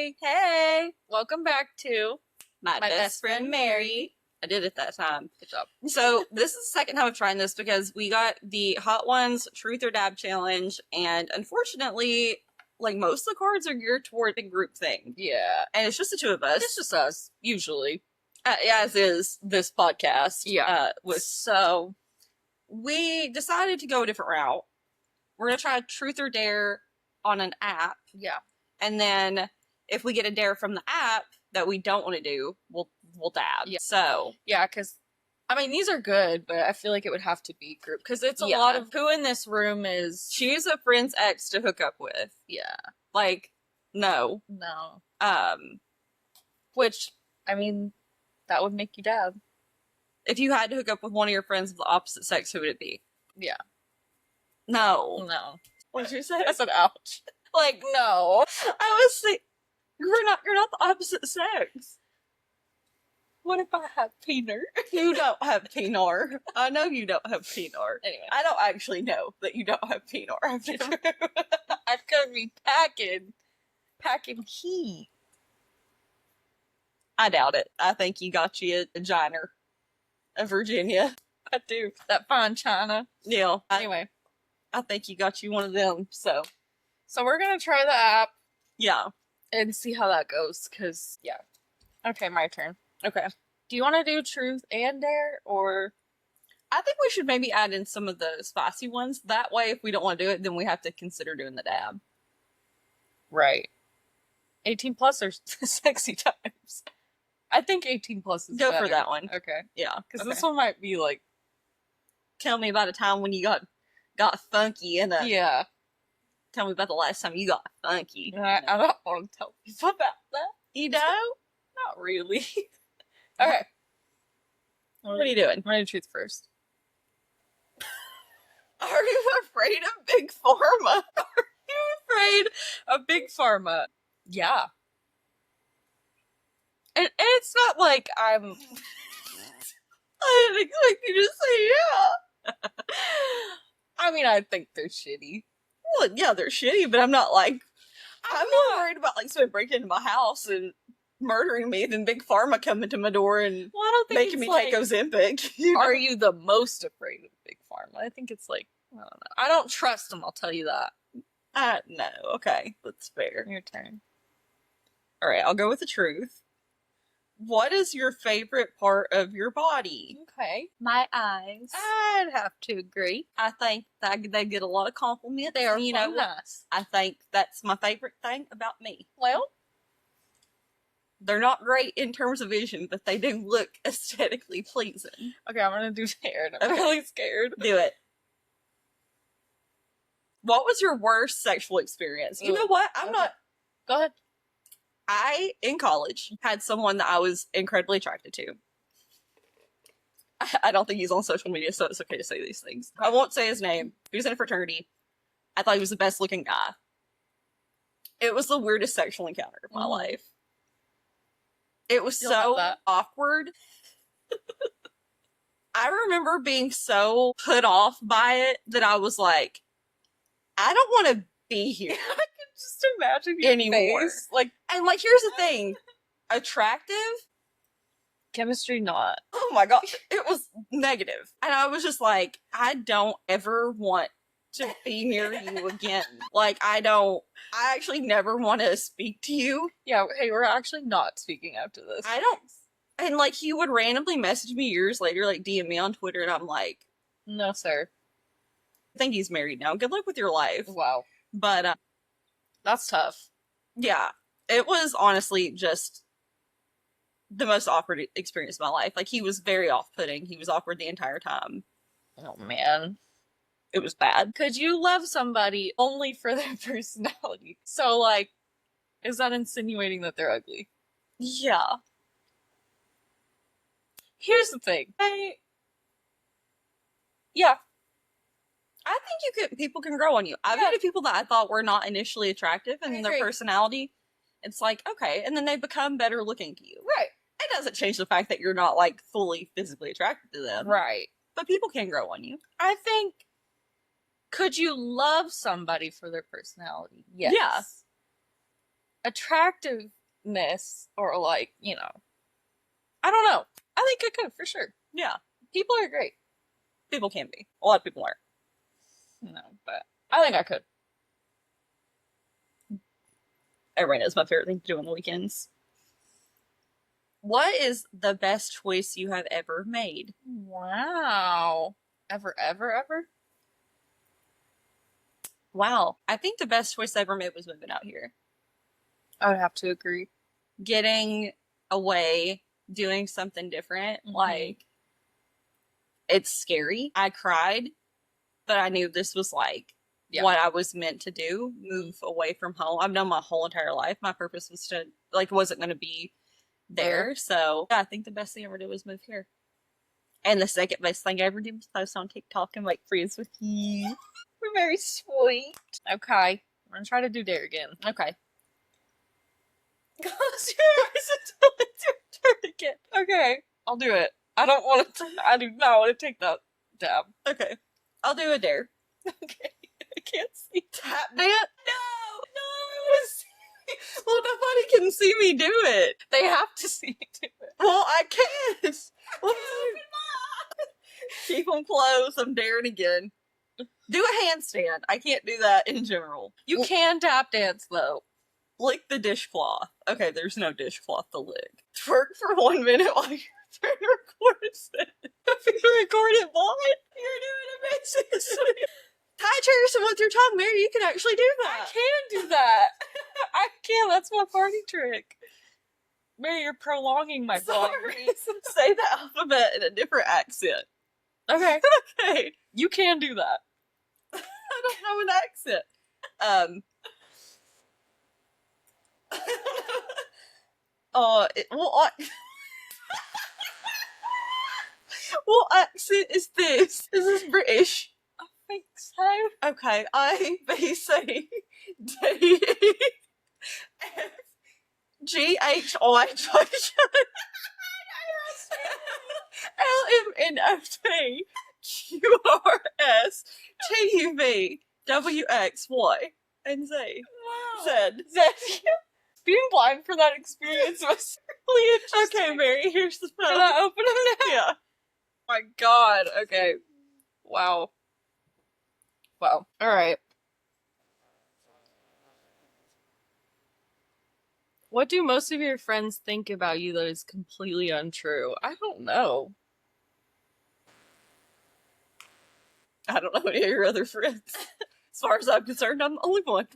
Hey! Welcome back to My best friend Mary. I did it that time. Good job. So this is the second time of trying this because we got the Hot Ones Truth or Dab challenge, and unfortunately, like most of the cards are geared toward a group thing. Yeah. And it's just the two of us. It's just us, usually. As is this podcast. Yeah. So we decided to go a different route. We're going to try Truth or Dare on an app. Yeah. And then if we get a dare from the app that we don't want to do, we'll dab. Yeah. So Yeah, because, I mean, these are good, but I feel like it would have to be group. Because it's a Yeah. lot of who in this room is... choose a friend's ex to hook up with. Yeah. Like, no. No. Which, I mean, that would make you dab. if you had to hook up with one of your friends of the opposite sex, who would it be? Yeah. No. No. What did you say? I said ouch. Like, no. I was saying, you're not the opposite sex. What if I have peener? You don't have penor. I know you don't have penor. Anyway. I don't actually know that you don't have penor. I've never. I could be packing heat. I doubt it. I think you got you a Giner. A Virginia. I do. That fine china. Yeah. Anyway. I think you got you one of them, so. So we're gonna try the app Yeah. and see how that goes, because, yeah. Okay, my turn. Okay. Do you want to do truth and dare, or... I think we should maybe add in some of the spicy ones. That way, if we don't want to do it, then we have to consider doing the dab. Right. 18 plus or sexy times? I think 18 plus is Go better. for that one. Okay. Yeah. Because Okay. this one might be like... Tell me about a time when you got funky and Yeah. tell me about the last time you got funky. I don't want to tell people about that. You know? Not really. Okay. What are you doing? I'm going to truth first. Are you afraid of Big Pharma? Are you afraid of Big Pharma? Yeah. And it's not like I'm... I didn't expect you to say yeah. I mean, I think they're shitty. Well, yeah, they're shitty, but I'm not like... I'm more worried about like someone breaking into my house and murdering me than Big Pharma coming to my door and Well, I don't think making me it's take Ozempic. Are you the most afraid of Big Pharma? I think it's like, I don't know. I don't trust them, I'll tell you that. No, okay, that's fair. Your turn. Alright, I'll go with the truth. What is your favorite part of your body? Okay. My eyes. I'd have to agree. I think that they get a lot of compliments. They are you so know, nice. I think that's my favorite thing about me. Well, They're not great in terms of vision, but they do look aesthetically pleasing. okay, I'm gonna do dare, and I'm Okay. really scared. Do it. What was your worst sexual experience? You know what? I'm Okay. not... Go ahead. in college, had someone that I was incredibly attracted to. I don't think he's on social media, so it's okay to say these things. I won't say his name. He was in a fraternity. I thought he was the best looking guy. It was the weirdest sexual encounter of my life. It was You'll have so that. awkward. I remember being so put off by it that I was like, I don't want to be here. Just imagine your Anymore. face. Like, And like, here's the thing. Attractive? chemistry not. Oh my god, it was negative. And I was just like, I don't ever want to be near you again. Like, I actually never want to speak to you. Yeah, hey, we're actually not speaking after this. I don't. And like, he would randomly message me years later, like DM me on Twitter, and I'm like, No, sir. I think he's married now. Good luck with your life. Wow. But, That's tough. yeah, it was honestly just the most awkward experience of my life. Like, he was very off-putting. He was awkward the entire time. Oh, man. It was bad. Could you love somebody only for their personality? So, like, is that insinuating that they're ugly? Yeah. Here's the thing. Yeah. I think people can grow on you. I've Yeah. dated people that I thought were not initially attractive, and I their agree. personality, it's like, okay, and then they become better looking to you. Right. It doesn't change the fact that you're not, like, fully physically attracted to them. Right. But people can grow on you. I think, could you love somebody for their personality? Yes. Yeah. attractiveness or like, you know, I don't know. I think I could for sure. Yeah, People are great. people can be. A lot of people are. No, but I think I could. Everyone knows my favorite thing to do on the weekends. What is the best choice you have ever made? Wow. Ever? Wow. I think the best choice I ever made was moving out here. I would have to agree. Getting away, doing something different. Mhm. Like, it's scary. I cried, but I knew this was like Yeah. what I was meant to do, move away from home. I've known my whole entire life. My purpose was to, like, wasn't going to be there. So yeah, I think the best thing I ever did was move here. And the second best thing I ever did was post on TikTok and make friends with you. We're very sweet. Okay. I'm gonna try to do dare again. Okay. Close your eyes until it's your turn again. Okay. I'll do it. I don't want to. I do not want to take that dab. Okay. I'll do a dare. Okay. I can't see. Tap dance? No! No, I want to see. Well, nobody can see me do it. They have to see me do it. Well, I can't. Keep them closed. I'm daring again. Do a handstand. I can't do that in general. You can tap dance though. Lick the dishcloth. Okay, there's no dishcloth to lick. Twerk for 1 minute while you're trying to record a sentence. If you record it blind, you're doing amazing. Tie Tristan with your tongue, Mary. You can actually do I that. can do that. I can. That's my party trick. Mary, you're prolonging my Sorry. party. Say the alphabet in a different accent. Okay. Okay. You can do that. I don't have an accent. What accent is this? Is this British? I think so. Okay, I, B, C, D, E, F, G, H, I, J, K, L, M, N, O, P, Q, R, S, T, U, V, W, X, Y, and Z. Wow. Z. Being blind for that experience was really interesting. Okay, Mary, here's the phone. Can I open them now? Yeah. My God. Okay. Wow. Wow. All right. What do most of your friends think about you that is completely untrue? I don't know. I don't know any of your other friends. As far as I'm concerned, I'm the only one.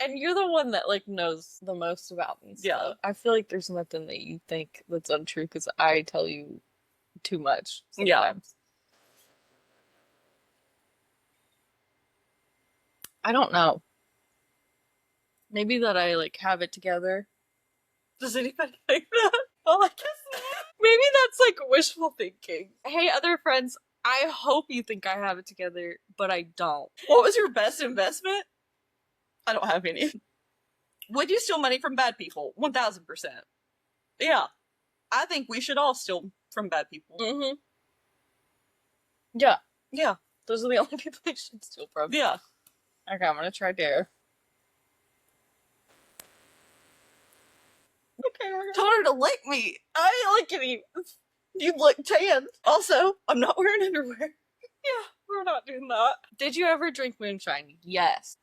And you're the one that like knows the most about me. So Yeah. I feel like there's nothing that you think that's untrue because I tell you too much sometimes. Yeah. I don't know. Maybe that I like have it together. Does anybody think that? Well, I guess not. Maybe that's like wishful thinking. Hey, other friends, I hope you think I have it together, but I don't. What was your best investment? I don't have any. Would you steal money from bad people? 1000%. Yeah. I think we should all steal from bad people. Mm-hmm. Yeah. Yeah. Those are the only people I should steal from. Yeah. Okay, I'm gonna try dare. Okay, told her to lick me. I ain't licking you. You look tan. Also, I'm not wearing underwear. Yeah, we're not doing that. Did you ever drink moonshine? Yes.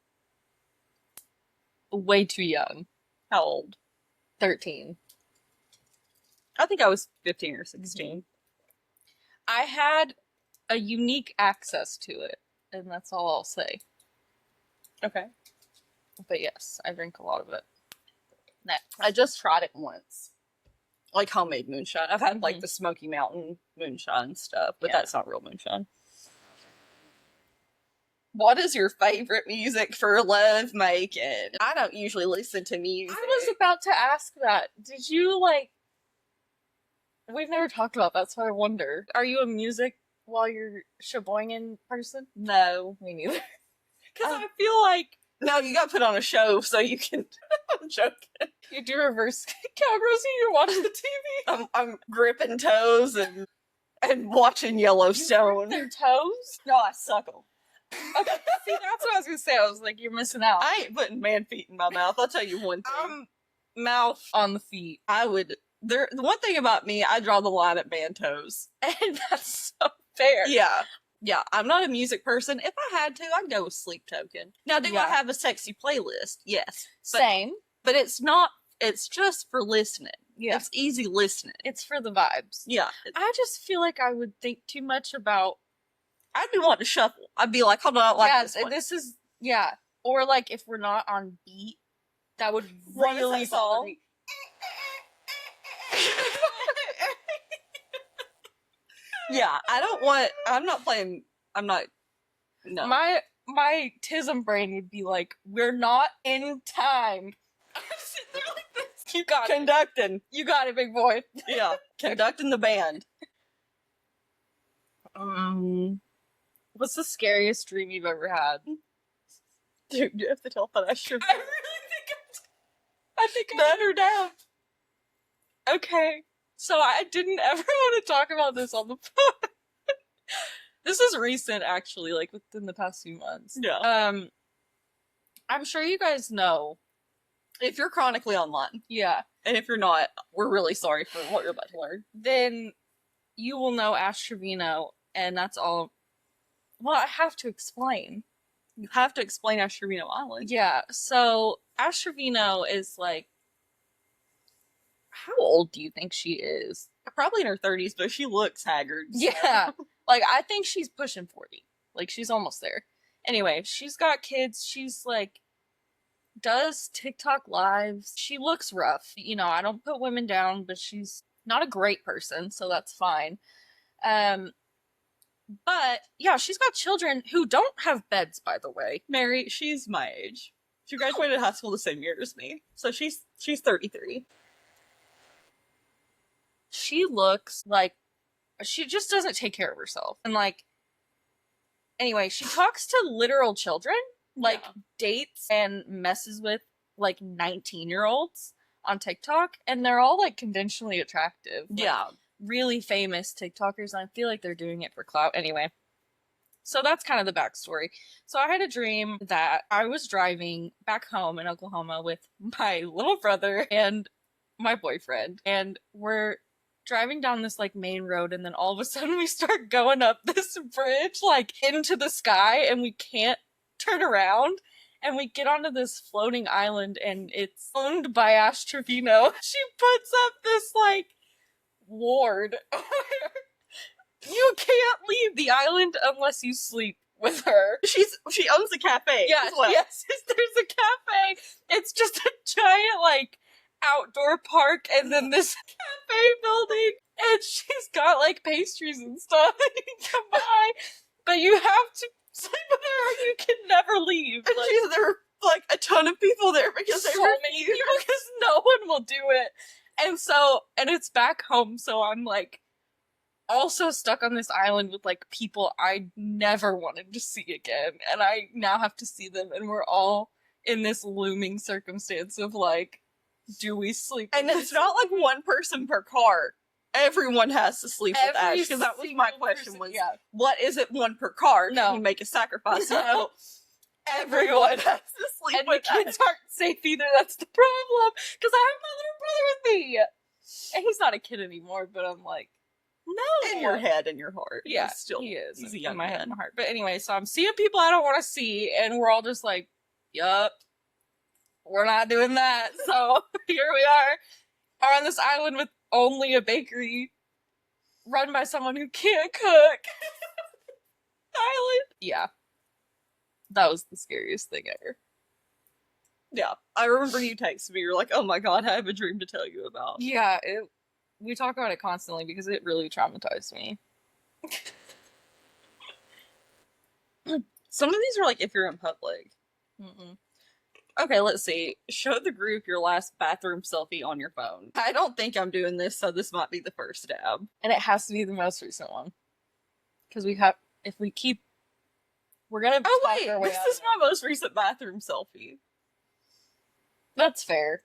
Way too young. How old? 13. I think I was 15 or 16. I had a unique access to it, and that's all I'll say. Okay. But yes, I drink a lot of it. Next. I just tried it once. Like homemade moonshine. I've had like the Smoky Mountain moonshine stuff, but that's not real moonshine. What is your favorite music for love making? I don't usually listen to music. I was about to ask that. Did you like... We've never talked about that, so I wonder. Are you a music while you're sheboygan person? No. Me neither. Because I feel like... No, you got to put on a show so you can... I'm joking. You do reverse cowgirls and you're watching the TV? I'm gripping toes and watching Yellowstone. Their toes? No, I suck them. Okay, see, that's what I was gonna say. I was like, you're missing out. I ain't putting man feet in my mouth. I'll tell you one thing. Mouth. on the feet. I would. The one thing about me, I draw the line at band toes. And that's so fair. Yeah. Yeah, I'm not a music person. If I had to, I'd go with Sleep Token. Now, do I have a sexy playlist? Yes. Same. But it's not, it's just for listening. Yeah. It's easy listening. It's for the vibes. Yeah. I just feel like I would think too much about. I'd be wanting to shuffle. I'd be like, hold on, I don't like this one. This is, yeah. Or like if we're not on beat, that would What is really that song? bother me. Yeah, I'm not playing, no. My tism brain would be like, we're not in time. I'm sitting there like this. You got it. Conducting. You got it, big boy. Yeah, conducting the band. What's the scariest dream you've ever had? Dude, you have to tell that I should. I really think None or down. Okay, so I didn't ever want to talk about this on the phone. This is recent, actually, like within the past few months. Yeah. I'm sure you guys know. If you're chronically online, Yeah. and if you're not, we're really sorry for what you're about to learn. Then you will know Ash Trevino, and that's all. Well, I have to explain. You have to explain Ash Trevino Island. Yeah, so Ash Trevino is like. How old do you think she is? Probably in her 30s, but she looks haggard. So. Yeah. Like, I think she's pushing 40. Like, she's almost there. Anyway, she's got kids. She's like, does TikTok lives. She looks rough. You know, I don't put women down, but she's not a great person, so that's fine. But yeah, she's got children who don't have beds, by the way. Mary, she's my age. She graduated high school the same year as me. So she's 33. She looks like she just doesn't take care of herself. And like, anyway, she talks to literal children, like dates and messes with like 19-year-olds on TikTok, and they're all like conventionally attractive. Like, Yeah. really famous TikTokers, and I feel like they're doing it for clout. Anyway, so that's kind of the backstory. So I had a dream that I was driving back home in Oklahoma with my little brother and my boyfriend, and we're driving down this like main road, and then all of a sudden we start going up this bridge like into the sky, and we can't turn around, and we get onto this floating island, and it's owned by Ash Trevino. She puts up this like ward you can't leave the island unless you sleep with her. She owns a cafe. Yeah, as well. yes, there's a cafe. It's just a giant like outdoor park, and then this cafe building, and she's got like pastries and stuff that you can buy, but you have to sleep with her or you can never leave. And Like, there are like a ton of people there because they so many people, because no one will do it. And it's back home, so I'm like also stuck on this island with like people I never wanted to see again, and I now have to see them, and we're all in this looming circumstance of like, do we sleep? And it's not like one person per car. Everyone has to sleep with Ash, because that was my question was, what is it one per car? No. Can you make a sacrifice? No. No. Everyone has to sleep And with the kids Ash. aren't safe either, that's the problem, because I have my little brother with me. And he's not a kid anymore, but I'm like, no. In your head and your heart. Yeah, He's still, he is. he's a in young my head man. and my heart. But anyway, so I'm seeing people I don't want to see, and we're all just like, yup, we're not doing that. So here we are on this island with only a bakery run by someone who can't cook. Island. Yeah. That was the scariest thing ever. Yeah. I remember you texted me, you're like, oh my god, I have a dream to tell you about. Yeah, we talk about it constantly because it really traumatized me. Some of these are like if you're in public. Mm-mm. Okay, let's see. Show the group your last bathroom selfie on your phone. I don't think I'm doing this, so this might be the first dab. And it has to be the most recent one. Because we have, if we keep, we're gonna Oh talk wait, our way this out is of it. my most recent bathroom selfie. That's fair.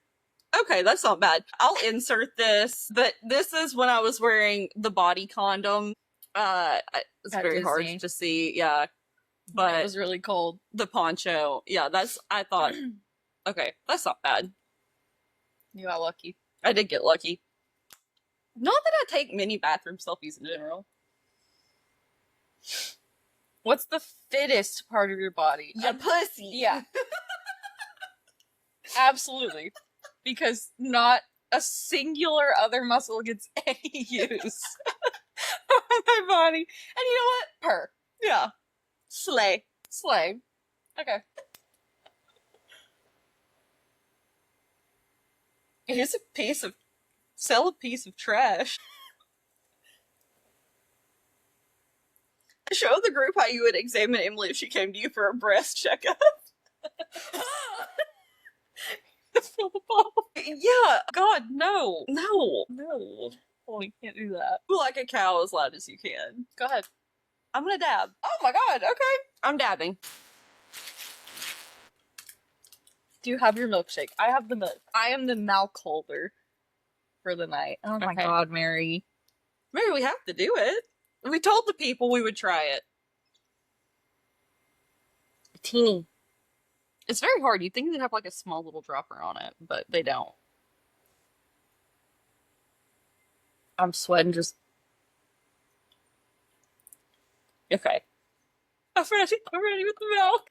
Okay, that's not bad. I'll insert this, but this is when I was wearing the body condom. It's At very hard Disney. to see, yeah. It But was really cold. the poncho, yeah, I thought, okay, that's not bad. You got lucky. I did get lucky. Not that I take many bathroom selfies in general. What's the fittest part of your body? Your pussy. Yeah. Absolutely. Because not a singular other muscle gets any use on my body. And you know what? Her. Yeah. Slay. Slay. Okay. Here's sell a piece of trash. Show the group how you would examine Emily if she came to you for a breast checkup. Fill the bottle. Yeah. God, no. No. No. Well, we can't do that. Like a cow as loud as you can. Go ahead. I'm gonna dab. Oh my god, okay. I'm dabbing. Do you have your milkshake? I have the milk. I am the milk holder for the night. Oh my Okay. god, Mary. Maybe we have to do it. We told the people we would try it. Teeny. It's very hard. You'd think they'd have like a small little dropper on it, but they don't. I'm sweating just. Okay. I'm ready. I'm ready with the milk.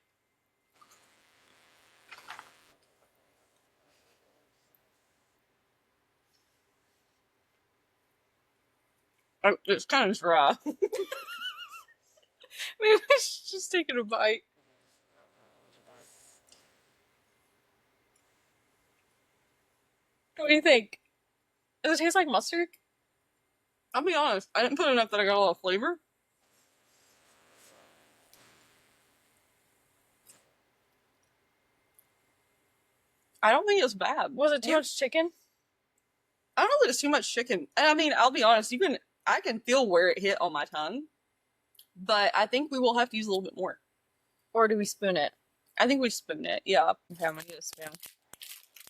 It's kind of dry. Maybe I should just take a bite. What do you think? Does it taste like mustard? I'll be honest, I didn't put enough that I got a lot of flavor. I don't think it's bad. Was it too much chicken? I don't know that it's too much chicken. And I mean, I'll be honest, I can feel where it hit on my tongue. But I think we will have to use a little bit more. Or do we spoon it? I think we spoon it, yeah. Okay, I'm gonna get a spoon.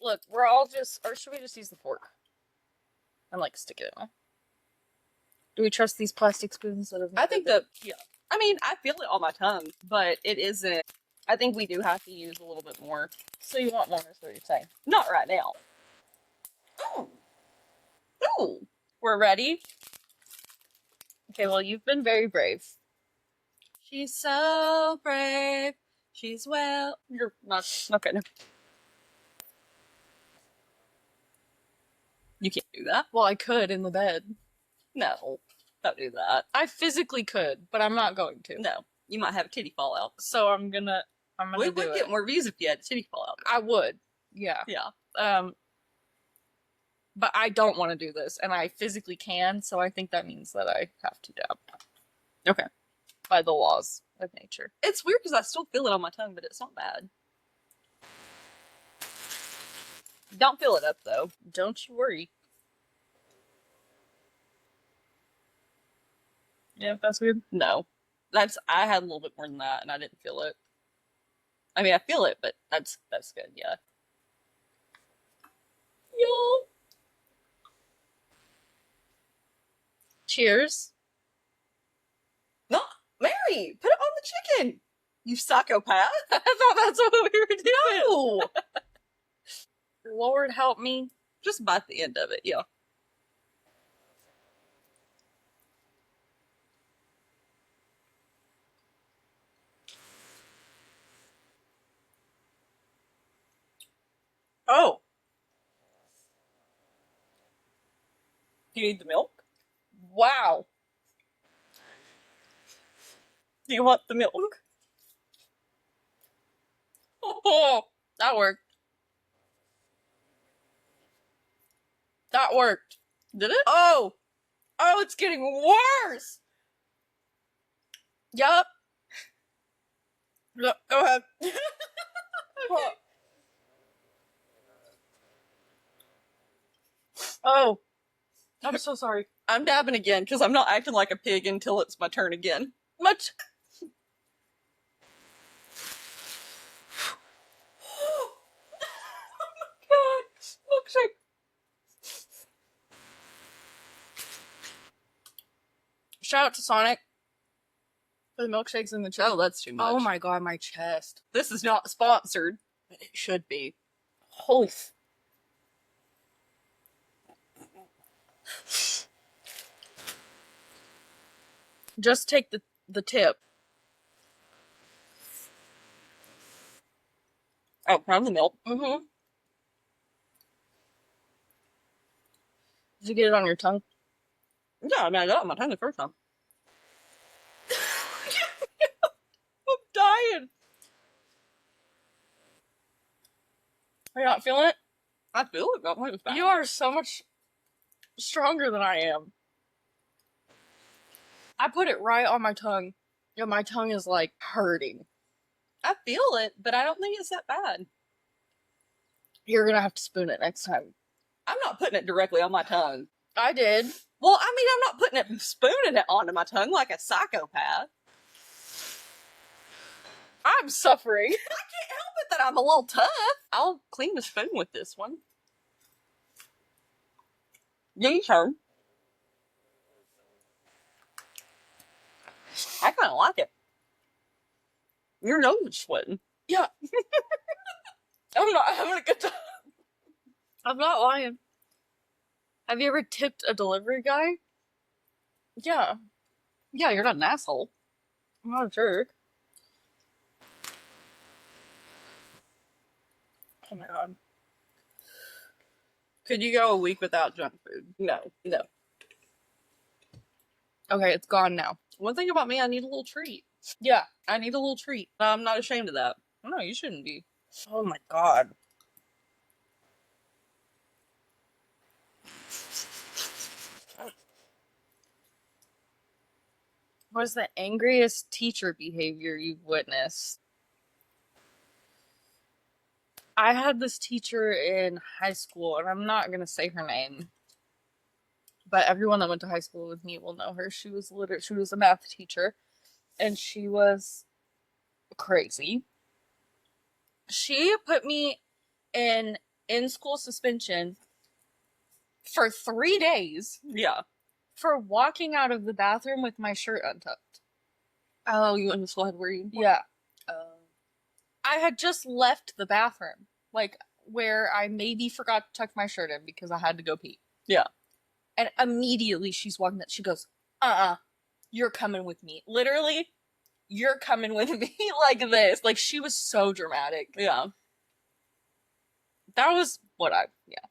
Look, we're all just, or should we just use the fork? And like stick it in. Do we trust these plastic spoons that have? I think that, yeah. I mean, I feel it on my tongue, but it isn't. I think we do have to use a little bit more. So you want more, is what you're saying? Not right now. Oh. Oh. We're ready? Okay, well, you've been very brave. She's so brave. She's well. You're not. Okay, no. You can't do that. Well, I could in the bed. No. Don't do that. I physically could, but I'm not going to. No. You might have a titty fall out. So I'm gonna We do would it. get more views if you had a titty fall out. I would. Yeah. Yeah. But I don't want to do this, and I physically can, so I think that means that I have to dab. Okay. By the laws of nature. It's weird because I still feel it on my tongue, but it's not bad. Don't fill it up though. Don't you worry. Yeah, that's weird. No. I had a little bit more than that and I didn't feel it. I mean I feel it, but that's good, yeah. Yo. Cheers. No, Mary, put it on the chicken. You psychopath. I thought that's what we were doing. No. Lord help me. Just bite the end of it, yeah. Oh. Do you need the milk? Wow. Do you want the milk? Oh, that worked. That worked. Did it? Oh. Oh, it's getting worse. Yup. No, go ahead. Okay. Oh. I'm so sorry. I'm dabbing again because I'm not acting like a pig until it's my turn again. Much. God. Milkshake. Shout out to Sonic for the milkshakes and the chicken. Oh, that's too much. Oh my god, my chest. This is not sponsored. But it should be. Holy. Just take the tip. Oh, from the milk. Mm-hmm. Did you get it on your tongue? Yeah, I mean, I got it on my tongue the first time. I'm dying. Are you not feeling it? I feel it, but it's bad. You are so much stronger than I am. I put it right on my tongue, and my tongue is like hurting. I feel it, but I don't think it's that bad. You're gonna have to spoon it next time. I'm not putting it directly on my tongue. I did. Well, I mean, I'm not putting it, spooning it onto my tongue like a psychopath. I'm suffering. I can't help it that I'm a little tough. I'll clean the spoon with this one. Your turn. I kind of like it. Your nose is sweating. Yeah. I'm not having a good time. I'm not lying. Have you ever tipped a delivery guy? Yeah. Yeah, you're not an asshole. I'm not a jerk. Oh my god. Could you go a week without junk food? No. Okay, it's gone now. One thing about me, I need a little treat. Yeah. I need a little treat. I'm not ashamed of that. No, you shouldn't be. Oh my god. What is the angriest teacher behavior you've witnessed? I had this teacher in high school, and I'm not gonna say her name, but everyone that went to high school with me will know her. She was a math teacher, and she was crazy. She put me in school suspension for 3 days Yeah. for walking out of the bathroom with my shirt untucked. Oh, you went to school head where you? Yeah. I had just left the bathroom, like where I maybe forgot to tuck my shirt in because I had to go pee. Yeah. And immediately she's walking that. She goes, you're coming with me. Literally, you're coming with me like this. Like, she was so dramatic. Yeah. That was what I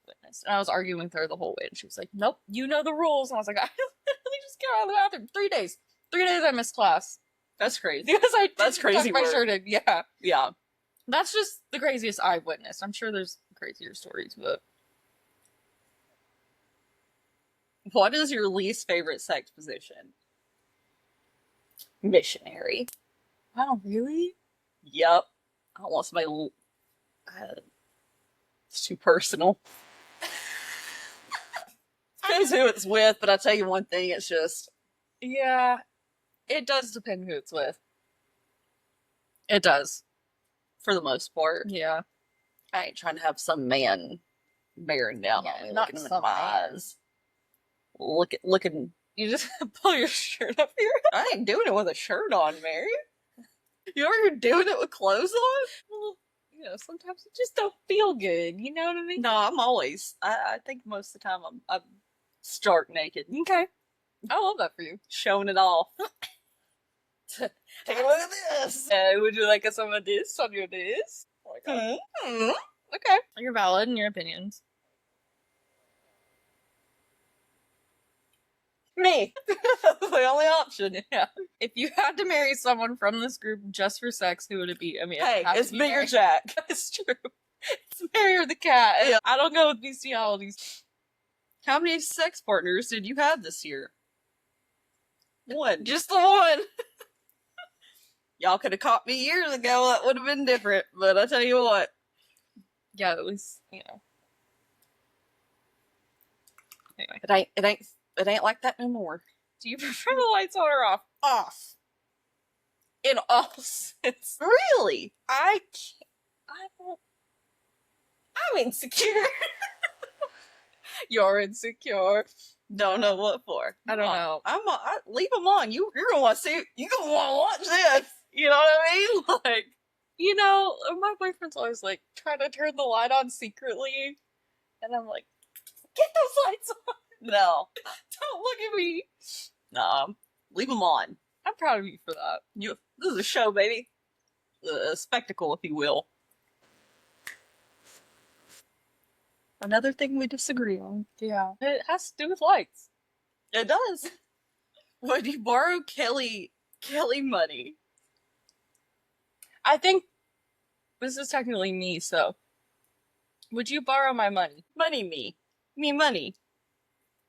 witnessed. And I was arguing with her the whole way. And she was like, nope, you know the rules. And I was like, I literally just got out of the bathroom. 3 days. 3 days I missed class. That's crazy. Because I That's didn't crazy tuck my work. shirt in. Yeah. Yeah. That's just the craziest I've witnessed. I'm sure there's crazier stories, but What is your least favorite sex position? Missionary. wow, really? Yep. I don't want somebody. It's too personal. Depends who it's with, but I tell you one thing, it's just Yeah, it does depend who it's with. It does. for the most part. Yeah. I ain't trying to have some man bearing down Yeah, on me, not looking in some my man. eyes. Looking. You just pull your shirt up here. I ain't doing it with a shirt on, Mary. You ever doing it with clothes on? Well, you know, sometimes it just don't feel good. You know what I mean? No, I'm always. I think most of the time I'm stark naked, Okay. I love that for you. showing it off. Take a look at this. Would you like some of this on your this? Oh my god. Mhm. Okay. You're valid in your opinions. Me. That's the only option. Yeah. If you had to marry someone from this group just for sex, who would it be? I mean, Hey, has to it's be me or Mary. Jack. It's true. It's Mary or the cat. Yeah. I don't go with bestialities. How many sex partners did you have this year? One. Just the one. Y'all could have caught me years ago. That would have been different. But I tell you what. Yeah, at least, you know. Anyway. It ain't like that no more. Do you prefer the lights on or off? Off. In all sense. Really? I can't. I don't. I'm insecure. You're insecure. Don't know what for. I don't know. Leave them on. You're gonna want to see. You're gonna want to watch this. You know what I mean? Like, You know, my boyfriend's always like trying to turn the light on secretly. And I'm like, get those lights on. no, Don't look at me. no. Leave them on. I'm proud of you for that. This is a show, baby. A spectacle, if you will. Another thing we disagree on. Yeah. It has to do with lights. It does. Would you borrow Kelly money? I think this is technically me, so would you borrow my money? Me money.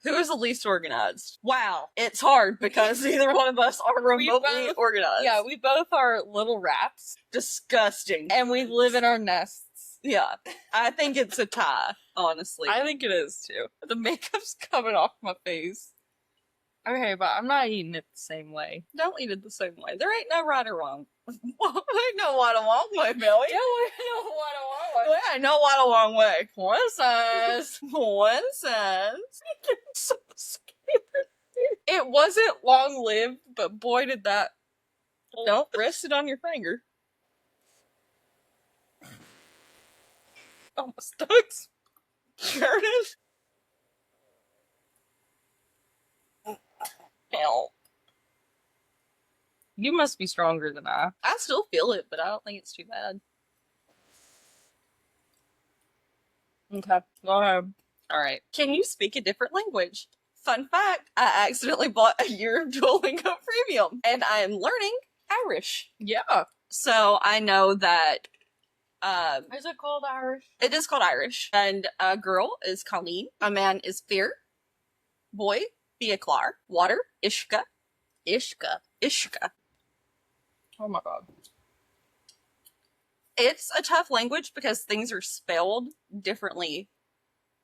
Who is the least organized? Wow, it's hard because neither one of us are remotely organized. Yeah, we both are little rats. Disgusting. And we live in our nests. Yeah, I think it's a tie, honestly. I think it is too. The makeup's coming off my face. Okay, but I'm not eating it the same way. Don't eat it the same way. There ain't no right or wrong. There ain't no right or wrong way, Billy. Yeah, we know what I want. There ain't no right or wrong way. One size. One size. So scared. It wasn't long lived, but boy did that. Don't rest it on your finger. Oh, my stomach's Churning. help. You must be stronger than I. I still feel it, but I don't think it's too bad. Okay, go ahead. Alright. Can you speak a different language? Fun fact, I accidentally bought a year of Duolingo Premium, and I am learning Irish. Yeah. So I know that Is it called Irish? it is called Irish. And a girl is Colleen, a man is Fear, boy, Fiaclar, water, Ishka, Ishka. Oh my god. It's a tough language because things are spelled differently.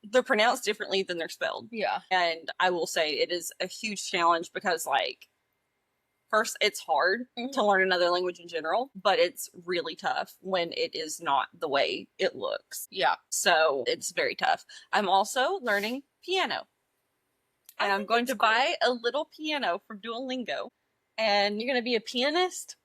They're pronounced differently than they're spelled. Yeah. And I will say it is a huge challenge because, like, first, it's hard to learn another language in general, but it's really tough when it is not the way it looks. Yeah. So it's very tough. I'm also learning piano. And I'm going to buy a little piano from Duolingo. And You're gonna be a pianist?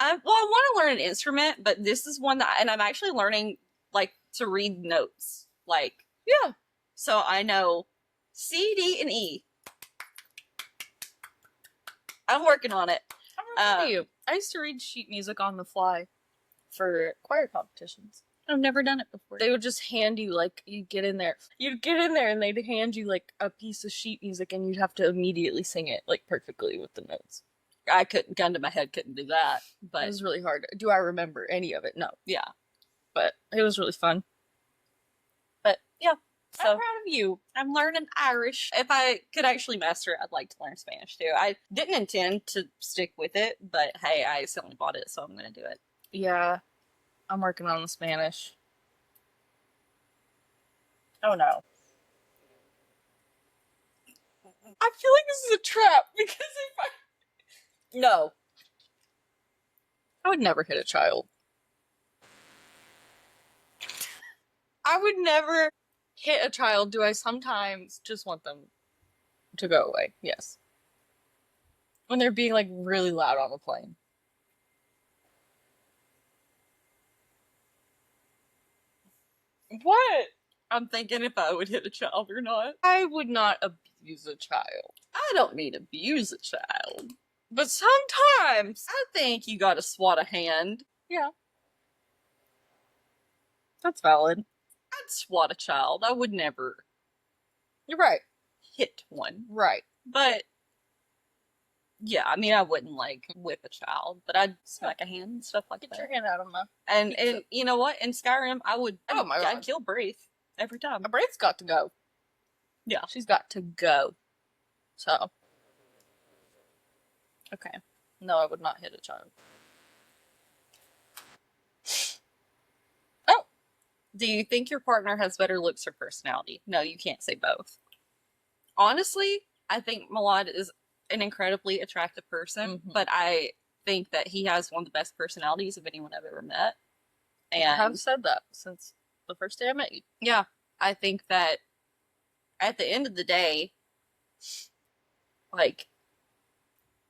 I want to learn an instrument, but this is one that, and I'm actually learning, like, to read notes. Like, Yeah. so I know C, D, and E. I'm working on it. I'm proud of you. I used to read sheet music on the fly for choir competitions. I've never done it before. They would just hand you, like, you'd get in there and they'd hand you, like, a piece of sheet music and you'd have to immediately sing it, like, perfectly with the notes. I couldn't, gun to my head, couldn't do that. But It was really hard. Do I remember any of it? No. yeah. But it was really fun. But yeah. I'm So proud of you. I'm learning Irish. If I could actually master it, I'd like to learn Spanish too. I didn't intend to stick with it, but hey, I accidentally bought it, so I'm going to do it. Yeah. I'm working on the Spanish. Oh no. I feel like this is a trap because No. I would never hit a child. I would never hit a child. Do I sometimes just want them to go away? Yes. When they're being, like, really loud on the plane. What? I'm thinking if I would hit a child or not. I would not abuse a child. I don't mean abuse a child. But sometimes. I think you gotta swat a hand. Yeah. That's valid. I'd swat a child. I would never You're right. hit one. Right. But yeah, I mean, I wouldn't like whip a child, but I'd smack a hand and stuff like Get that. your hand out of my... And you know what? In Skyrim, I would. Oh my God. I'd kill Braith every time. My braid's got to go. Yeah. She's got to go. So. Okay. No, I would not hit a child. Oh, do you think your partner has better looks or personality? No, you can't say both. Honestly, I think Malad is an incredibly attractive person, Mhm. but I think that he has one of the best personalities of anyone I've ever met. And I have said that since the first day I met you. yeah, I think that at the end of the day, like,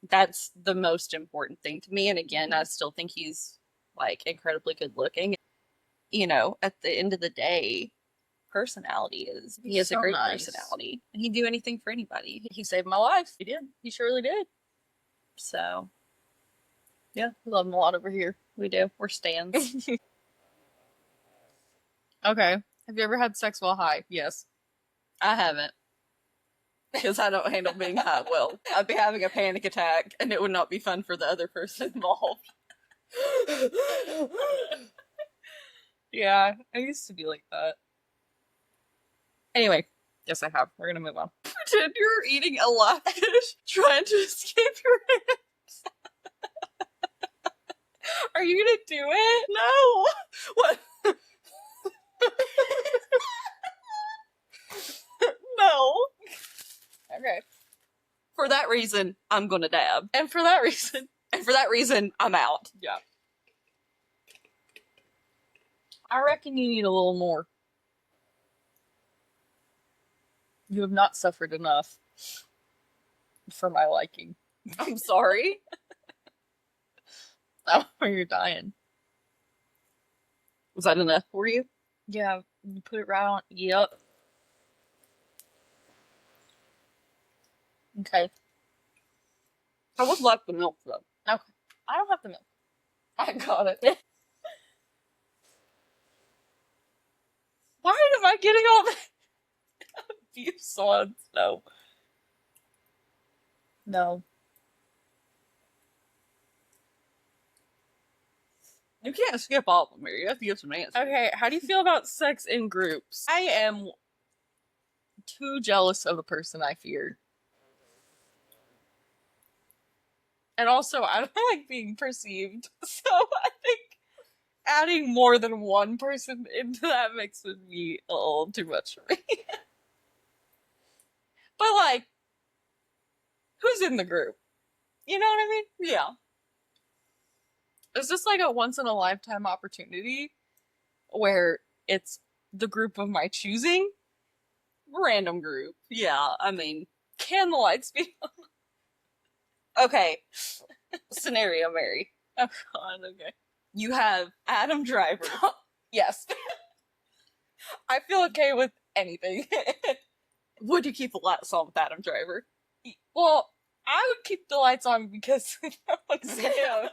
that's the most important thing to me. And again, I still think he's, like, incredibly good looking. You know, at the end of the day, personality is. He He's has a so great nice. personality. And he'd do anything for anybody. He saved my life. He did. He surely did. So, We love him a lot over here. we do. We're stands. Okay. Have you ever had sex while high? Yes. I haven't. Because I don't handle being high well. I'd be having a panic attack, and it would not be fun for the other person involved. Yeah, I used to be like that. Anyway, yes, I have. We're gonna move on. Pretend you're eating a live fish, trying to escape your hands. Are you gonna do it? No! What? No. Okay. For that reason, I'm gonna dab. And for that reason, And for that reason, I'm out. yeah. I reckon you need a little more. You have not suffered enough for my liking. I'm sorry. Oh, you're dying. Was that enough for you? Yeah, you put it right on. Yep. Okay. I would like the milk though. Okay. I don't have the milk. I got it. Why am I getting all the abuse ones? No. No. You can't skip all of them here. You have to give some answers. Okay, how do you feel about sex in groups? I am too jealous of the person I fear. And also, I don't like being perceived. So I think adding more than one person into that mix would be a little too much for me. But, like, who's in the group? You know what I mean? Yeah. Is this like a once in a lifetime opportunity where it's the group of my choosing? Random group. Yeah, I mean, Can the lights be on? okay. Scenario, Mary. Oh god, okay. You have Adam Driver. Yes. I feel okay with anything. Would you keep the lights on with Adam Driver? Well, I would keep the lights on because no one's there.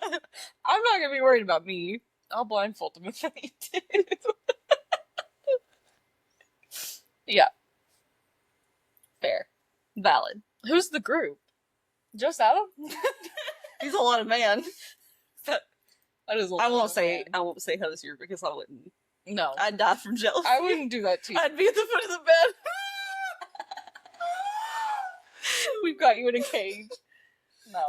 I'm not gonna be worried about me. I'll blindfold him if I need to. Yeah. Fair. Valid. Who's the group? Just Adam? He's a lot of man. That is a I lot won't of say man. I won't say Hosier because I wouldn't. No. I'd die from jealousy. I wouldn't do that to you. I'd be at the foot of the bed. We've got you in a cage. No.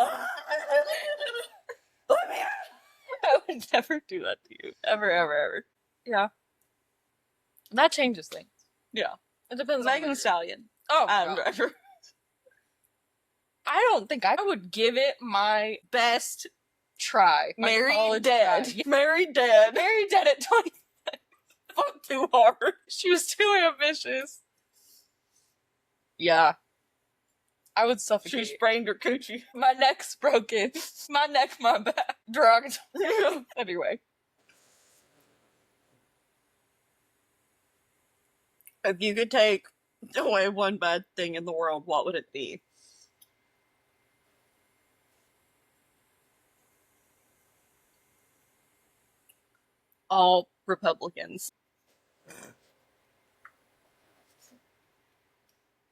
Let me out. I would never do that to you. Ever, ever, ever. Yeah. That changes things. Yeah. It depends on Megan the Thee Stallion. Oh, Adam God. Driver. I don't think I would give it my best try. My Married college dead. try. Married dead. Married dead at 20. Fuck too hard. She was too ambitious. Yeah. I would suffocate. She sprained her coochie. My neck's broken. My neck, my back. Drugged. Anyway. If you could take away one bad thing in the world, what would it be? All Republicans.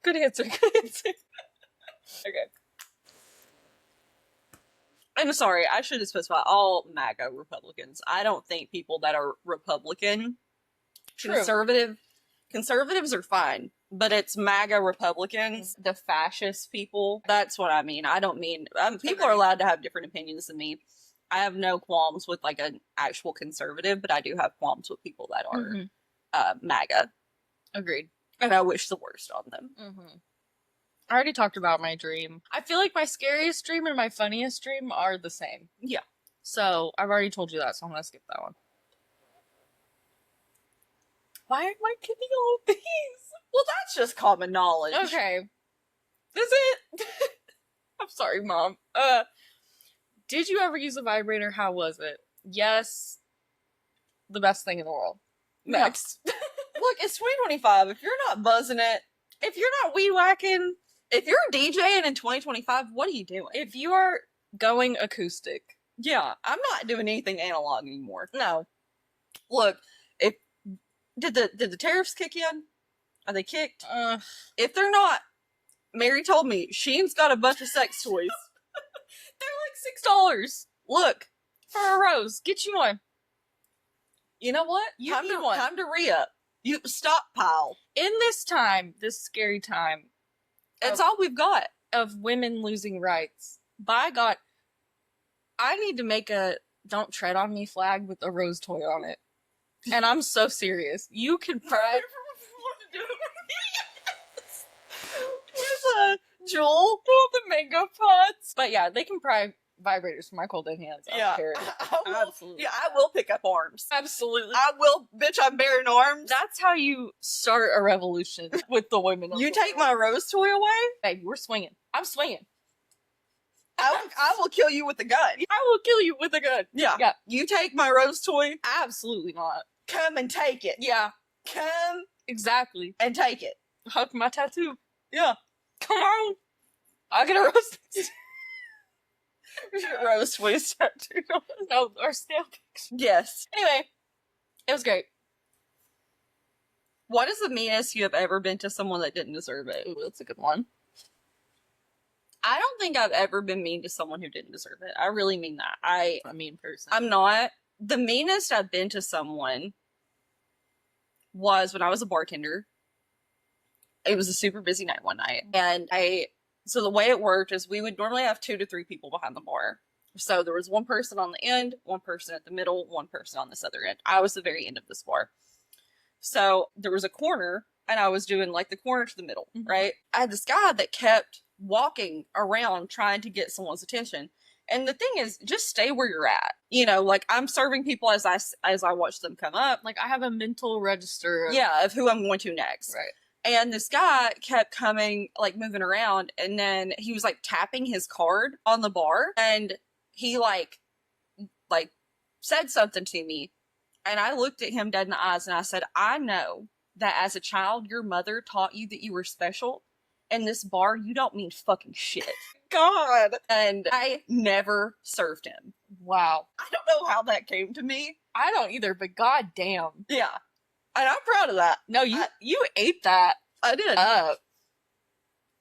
Good answer. Good answer. Okay. I'm sorry, I should have specified all MAGA Republicans. I don't think people that are Republican, True. conservatives are fine, but it's MAGA Republicans, the fascist people. That's what I mean. I don't mean people are allowed to have different opinions than me. I have no qualms with like an actual conservative, but I do have qualms with people that are Mhm. MAGA, Agreed. and I wish the worst on them. Mm-hmm. I already talked about my dream. I feel like my scariest dream and my funniest dream are the same. Yeah. So I've already told you that, so I'm gonna skip that one. Why am I getting all these? Well, that's just common knowledge. Okay. Is it? I'm sorry, Mom. Did you ever use a vibrator? How was it? Yes. The best thing in the world. No. Next. Look, it's 2025. If you're not buzzing it, If you're not weed whacking, if you're DJing in 2025, what are you doing? if you are going acoustic, Yeah, I'm not doing anything analog anymore. no. Look, if did the tariffs kick in? Are they kicked? If they're not, Mary told me Shein's got a bunch of sex toys. They're like $6. Look, For a rose. Get you one. you know what? You time need to one. time to re-up. You stockpile. In this time, this scary time It's all we've got. of women losing rights, by God, I need to make a "Don't Tread on Me" flag with a rose toy on it. And I'm so serious. You can try. Where's Jewel? The mango pods. But yeah, they can pry vibrators for my cold dead hands. I don't care. I will, Absolutely. yeah, I will pick up arms. Absolutely. I will, bitch. I'm bearing arms. That's how you start a revolution with the women. Of You the take world. my rose toy away, Baby, we're swinging. I'm swinging. I will kill you with a gun. I will kill you with a gun. Yeah. Yeah. You take my rose toy, Absolutely not. come and take it. Yeah, Come exactly. and take it. Hug my tattoo. Yeah. Come on. I get a rose. Rose toys tattooed on us. No, or stamp. Yes. Anyway, it was great. What is the meanest you have ever been to someone that didn't deserve it? Ooh, that's a good one. I don't think I've ever been mean to someone who didn't deserve it. I really mean that. A mean person. I'm not. The meanest I've been to someone was when I was a bartender. It was a super busy night one night. And so the way it worked is we would normally have 2 to 3 people behind the bar. So there was one person on the end, one person at the middle, one person on this other end. I was the very end of this bar. So there was a corner, and I was doing like the corner to the middle, Mhm. right? I had this guy that kept walking around trying to get someone's attention. And the thing is, just stay where you're at. You know, like I'm serving people as I watch them come up. Like, I have a mental register. Yeah, of who I'm going to next. Right. And this guy kept coming, like moving around, and then he was like tapping his card on the bar, and he like said something to me, and I looked at him dead in the eyes, and I said, "I know that as a child, your mother taught you that you were special. In this bar, you don't mean fucking shit." God, and I never served him. Wow. I don't know how that came to me. I don't either, but god damn. Yeah, and I'm proud of that. No, you ate that I did. up.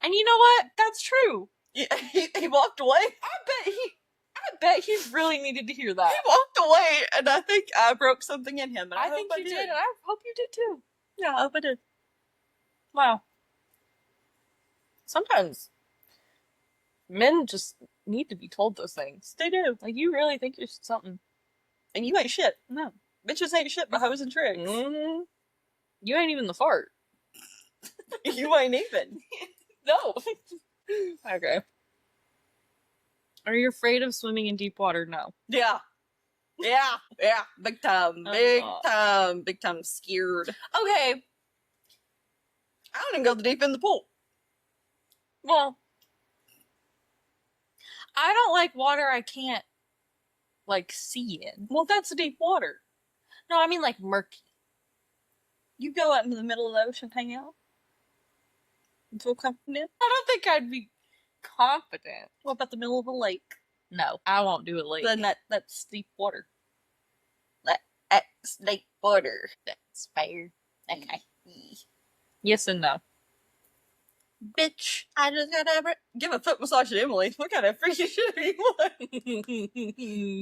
And you know what? That's true. Yeah, he walked away. I bet he really needed to hear that. He walked away, and I think I broke something in him. And I think hope you did, and I hope you did too. Yeah, I hope I did. Wow. Sometimes men just need to be told those things. They do. Like, you really think you're something. And you ain't shit. No. Bitches ain't shit but hoes and tricks. Mm-hmm. You ain't even the fart. You ain't even. No. Okay. Are you afraid of swimming in deep water? No. Yeah. Yeah. Yeah. Big time. Big time. Big time scared. Okay. I don't even go the deep in the pool. Well, I don't like water I can't, like, see in. Well, that's deep water. No, I mean, like, murky. You go out into the middle of the ocean, hang out. You feel confident? I don't think I'd be confident. What about the middle of a lake? No, I won't do it late. Then that's deep water. That's deep water. That's fair. Okay. Yes and no. Bitch, I just gotta give a foot massage to Emily. What kind of freaky shit are you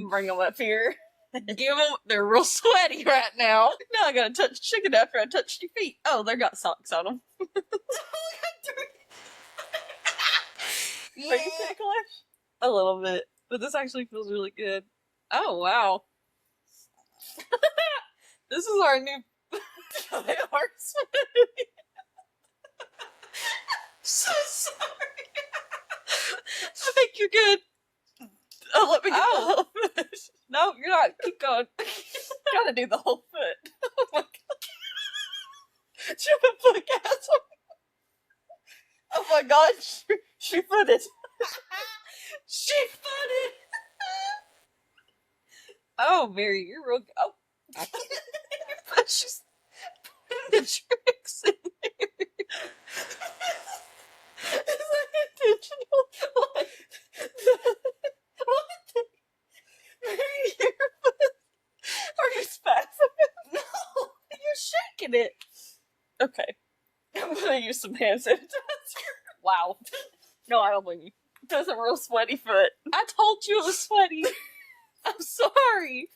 on? Bring them up here. Give them, they're real sweaty right now. Now I gotta touch chicken after I touched your feet. Oh, they got socks on them. Are you ticklish? A little bit. But this actually feels really good. Oh, wow. This is our new... They are sweaty. So sorry. I think you're good. Oh, let me get the whole foot. No, you're not. Keep going. Gotta do the whole foot. Oh my god. She put foot gas on. Oh my god, she footed. She footed. Oh, Mary, you're real... Oh. But she's the tricks in there. Is that intentional? What? What? Are you spazzing? No, you're shaking it. Okay. I'm gonna use some hand sanitizer. Wow. No, I don't blame you. That's a real sweaty foot. I told you it was sweaty. I'm sorry.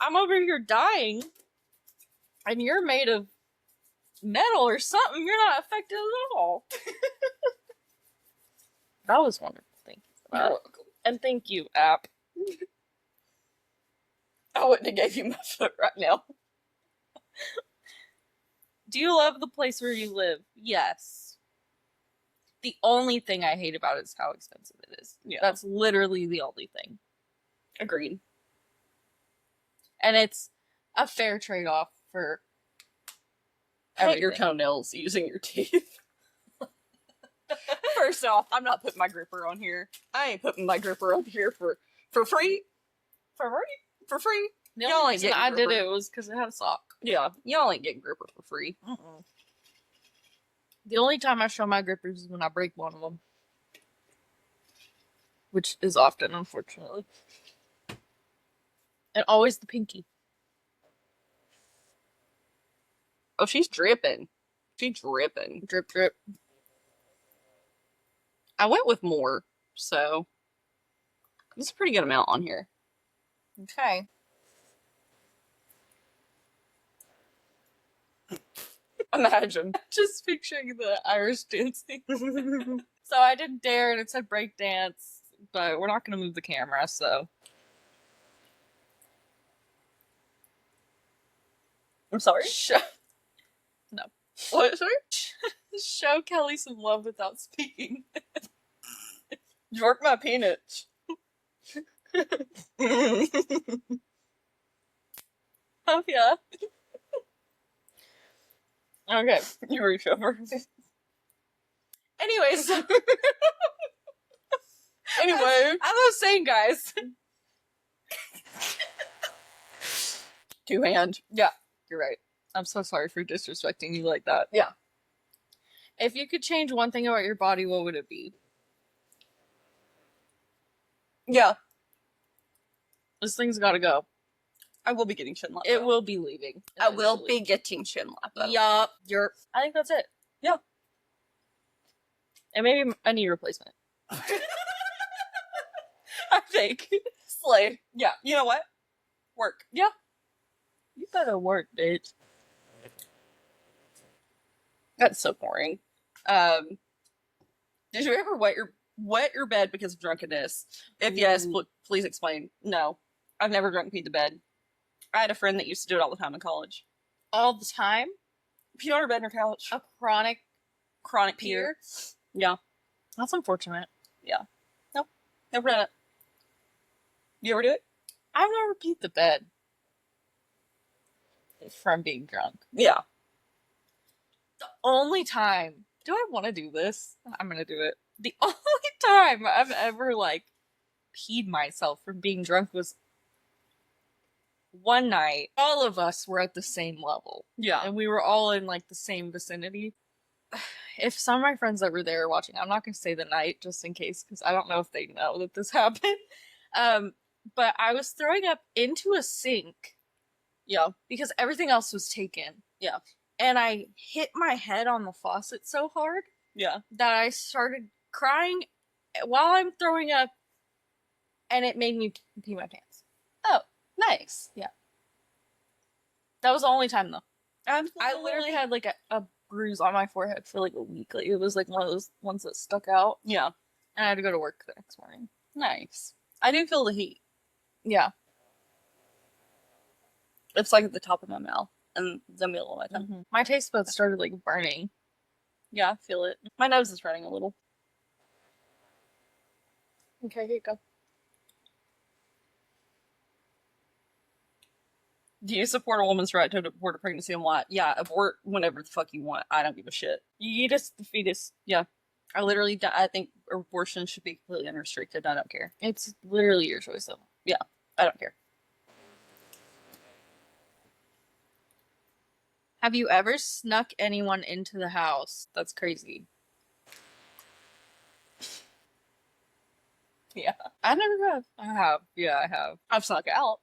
I'm over here dying. And you're made of metal or something. You're not affected at all. That was wonderful. Thank you for that. You're welcome. And thank you, app. I wouldn't have gave you my foot right now. Do you love the place where you live? Yes. The only thing I hate about it is how expensive it is. Yeah. That's literally the only thing. Agreed. And it's a fair trade-off for Paint your everything. toenails using your teeth. First off, I'm not putting my gripper on here. I ain't putting my gripper on here for free. For free? For free? The Y'all only ain't reason getting I did gripper. it was because it had a sock. Yeah, y'all ain't getting gripper for free. The only time I show my grippers is when I break one of them. Which is often, unfortunately. And always the pinky. Oh, she's dripping. She's dripping. Drip, drip. I went with more, so it's a pretty good amount on here. Okay. Imagine. Just picturing the Irish dancing. So I did dare and it said break dance, but we're not going to move the camera, so. I'm sorry. No. What? Sorry? Show Kelly some love without speaking. You work my peanuts. Oh, yeah. Okay. You reach over. Anyways. Anyway. As I was saying, guys. Two hand. Yeah, you're right. I'm so sorry for disrespecting you like that. Yeah. If you could change one thing about your body, what would it be? Yeah. This thing's gotta go. I will be getting chin lap. It will be leaving. I will eventually. be getting chin lap. though. Yup. I think that's it. Yeah. And maybe a knee replacement. I think. Slay. Yeah. You know what? Work. You better work, bitch. That's so boring. Did you ever wet your bed because of drunkenness? If yes, please explain. No. I've never drunk and peed the bed. I had a friend that used to do it all the time in college. All the time? Pee on her bed on her couch. A chronic Chronic peer? peer. Yeah. That's unfortunate. Never done it. You ever do it? I've never peed the bed. From being drunk. Yeah. The only time, do I want to do this? I'm gonna do it. The only time I've ever, peed myself from being drunk was one night. All of us were at the same level. Yeah. And we were all in, the same vicinity. If some of my friends that were there are watching, I'm not gonna say the night, just in case, because I don't know if they know that this happened. But I was throwing up into a sink. Yeah. Because everything else was taken. Yeah. And I hit my head on the faucet so hard Yeah. that I started crying while I'm throwing up, and it made me pee my pants. Oh, nice. That was the only time, though. I literally had, a bruise on my forehead for, a week. It was, one of those ones that stuck out, Yeah. and I had to go to work the next morning. Nice. I do feel the heat. Yeah. It's at the top of my mouth and the middle of my tongue. My taste buds started, burning. Yeah, I feel it. My nose is running a little. Okay, here you go. Do you support a woman's right to abort a pregnancy and why? Yeah, abort whenever the fuck you want. I don't give a shit. Yeetus the fetus. I literally, I think abortion should be completely unrestricted. I don't care. It's literally your choice, though. I don't care. Have you ever snuck anyone into the house? That's crazy. Yeah. I never have. I have. Yeah, I have. I've snuck out.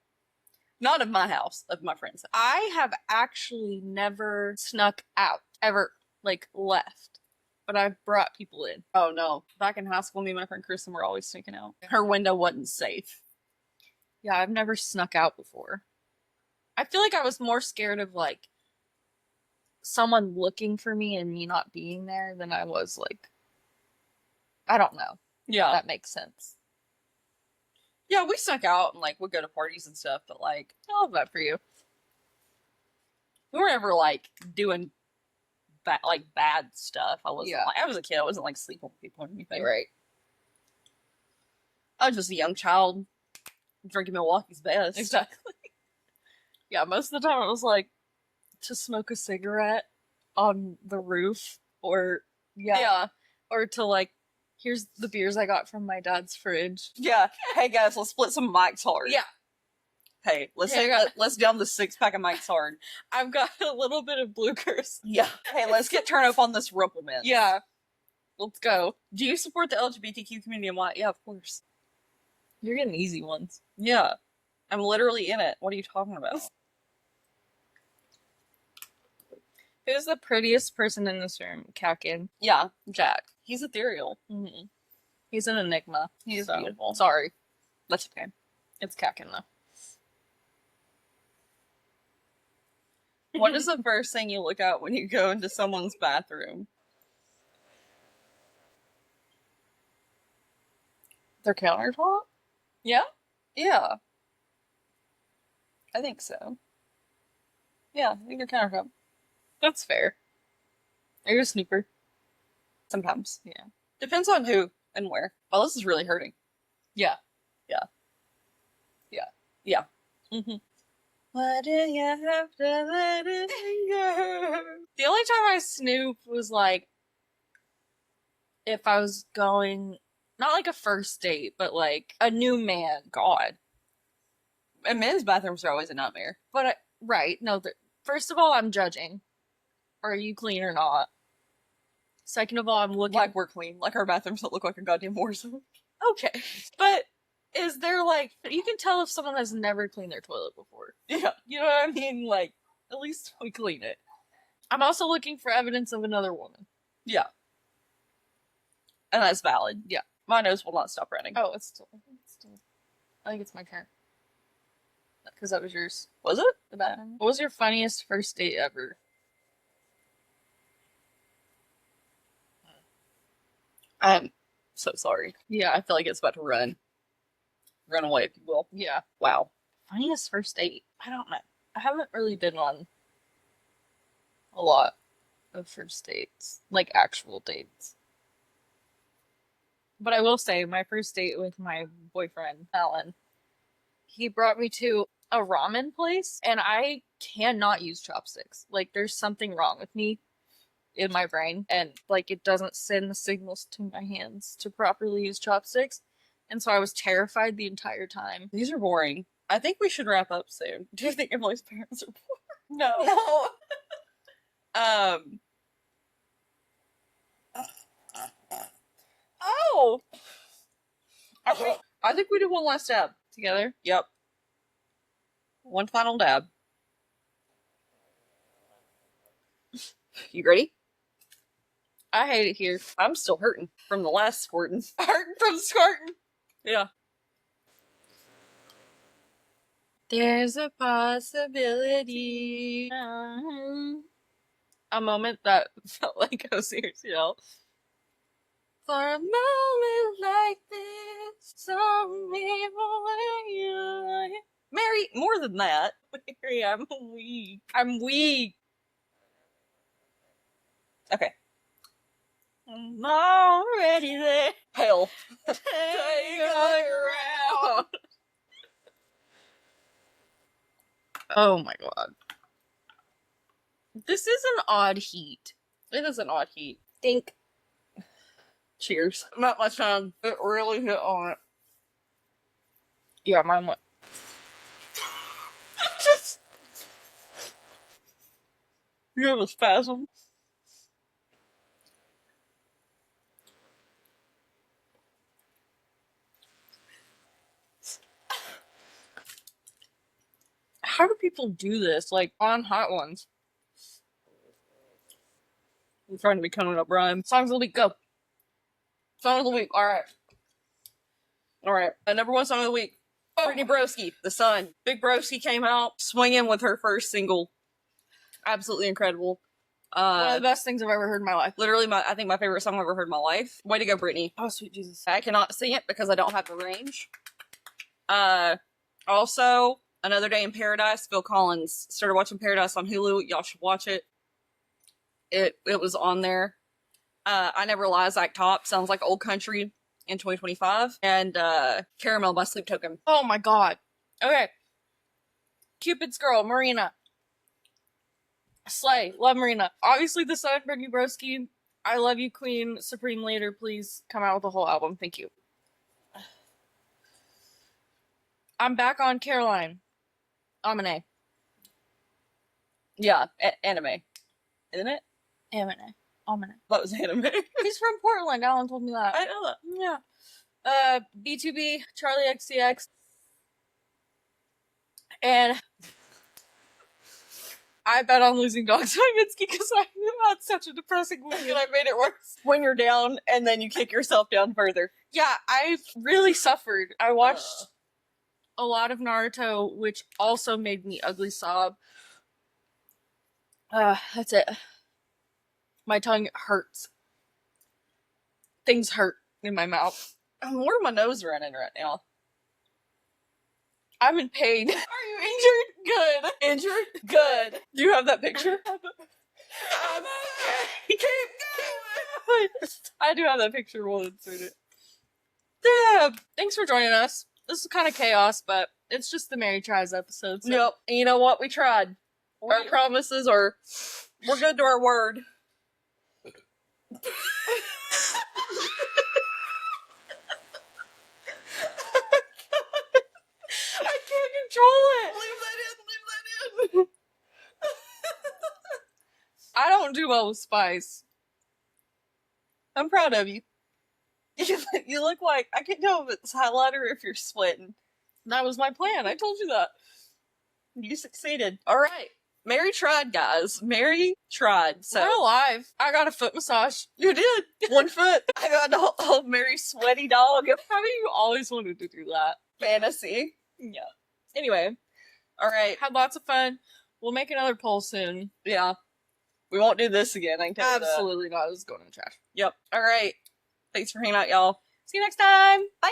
Not of my house, of my friend's house. I have actually never snuck out, ever, like, left. But I've brought people in. Oh no. Back in high school, me and my friend Kristen were always sneaking out. Her window wasn't safe. Yeah, I've never snuck out before. I feel like I was more scared of, like, someone looking for me and me not being there than I was, like, I don't know. Yeah. That makes sense. Yeah, we snuck out and like would go to parties and stuff, but like I love that for you. we were never like doing bad stuff. I wasn't Yeah. like, I was a kid. I wasn't like sleeping with people or anything. Right. I was just a young child drinking Milwaukee's best. Exactly. Yeah, most of the time it was like to smoke a cigarette on the roof or Yeah. or to like here's the beers I got from my dad's fridge. Yeah. Hey guys, let's split some Mike's Hard. Yeah, Hey, let's Yeah, let's down the 6-pack of Mike's Hard. I've got a little bit of Blue Curse. Yeah. Hey, let's get turned up on this Rumplemint. Yeah. Let's go. Do you support the LGBTQ community and why? Yeah, of course. You're getting easy ones. Yeah. I'm literally in it. What are you talking about? Who's the prettiest person in this room? Kakin. Yeah, Jack. He's ethereal. Mm-hmm. He's an enigma. He's So, beautiful. Sorry. That's okay. It's Kakin though. What is the first thing you look at when you go into someone's bathroom? Their countertop? Yeah? Yeah. I think so. Yeah, I think your countertop. That's fair. Are you a snooper? Sometimes. Yeah. Depends on who and where. Oh, this is really hurting. Yeah. Yeah. Yeah. Yeah. Mm-hmm. Why do you have to let it go? The only time I snoop was like if I was going, not like a first date, but like a new man. God. And men's bathrooms are always a nightmare. But right, no. First of all, I'm judging. Are you clean or not? Second of all, I'm looking. Like we're clean. Like our bathrooms don't look like a goddamn war zone. Okay, but is there like you can tell if someone has never cleaned their toilet before? Yeah. You know what I mean? Like at least we clean it. I'm also looking for evidence of another woman. Yeah. And that's valid. Yeah. My nose will not stop running. Oh, it's still. I think it's my turn. Because that was yours. Was it? The bathroom. What was your funniest first date ever? I'm so sorry. Yeah. I feel like it's about to run. Run away, if you will. Yeah. Wow. Funniest first date? I don't know. I haven't really been on a lot of first dates, like actual dates. But I will say, my first date with my boyfriend, Alan, he brought me to a ramen place, and I cannot use chopsticks. Like, there's something wrong with me in my brain, and like it doesn't send the signals to my hands to properly use chopsticks. And so I was terrified the entire time. These are boring. I think we should wrap up soon. Do you think Emily's parents are boring? No. Oh! I think we do one last dab. Together? Yep. One final dab. You ready? I hate it here. I'm still hurting from the last squirting. Hurting from squirting. Yeah. There's a possibility. A moment that felt like Hosier's yell. For a moment like this, some people way. Mary, more than that. Mary, I'm weak. I'm weak. Okay. I'm already there. Hell. Take a round. Oh my god. This is an odd heat. It is an odd heat. Think. Cheers. Not my tongue. It really hit on it. Yeah, mine went. Just. You have a spasm. How do people do this? Like, on Hot Ones. I'm trying to be coming up, Brian. Songs of the week, go. Song of the week. All right. All right. Number one song of the week. Brittany Broski, The Sun. Big Broski came out swinging with her first single. Absolutely incredible. One of the best things I've ever heard in my life. Literally, I think my favorite song I've ever heard in my life. Way to go, Brittany. Oh, sweet Jesus. I cannot sing it because I don't have the range. Also, Another Day in Paradise. Phil Collins. Started watching Paradise on Hulu. Y'all should watch it. It was on there. I Never Lie, Zach Top. Sounds like old country in 2025. And Caramel by Sleep Token. Oh my god. Okay. Cupid's Girl, Marina. Slay. Love Marina. Obviously, The Sun, Brittany Broski. I Love You, Queen. Supreme Leader, please come out with the whole album. Thank you. I'm back on Caroline. Amine. Yeah, anime. Isn't it? Amine. Amine. That was anime. He's from Portland. Alan told me that. I know that. Yeah. B2B, Charlie XCX. And I bet on Losing Dogs by Mitski because I had such a depressing week and I made it worse. When you're down and then you kick yourself down further. Yeah, I really suffered. I watched a lot of Naruto, which also made me ugly sob. That's it. My tongue hurts. Things hurt in my mouth. Where's my nose running right now? I'm in pain. Are you injured? Good. Injured? Good. Do you have that picture? Keep going. I do have that picture. We'll insert it. Damn. Thanks for joining us. This is kind of chaos, but it's just the Mary Tries episode. So. Yep. And you know what? We tried. Our promises are, we're good to our word. I can't control it. Leave that in. I don't do well with spice. I'm proud of you. You look like, I can't tell if it's highlighter or if you're sweating. That was my plan. I told you that. You succeeded. All right. Mary tried, guys. Mary tried. So We're alive. I got a foot massage. you did. 1 foot. I got to hold Mary's sweaty dog. How do you always wanted to do that? Fantasy. Yeah. Anyway. All right. Had lots of fun. We'll make another poll soon. Yeah. We won't do this again. I can tell you that. Absolutely not. This is going in the trash. Yep. All right. Thanks for hanging out, y'all. See you next time. Bye.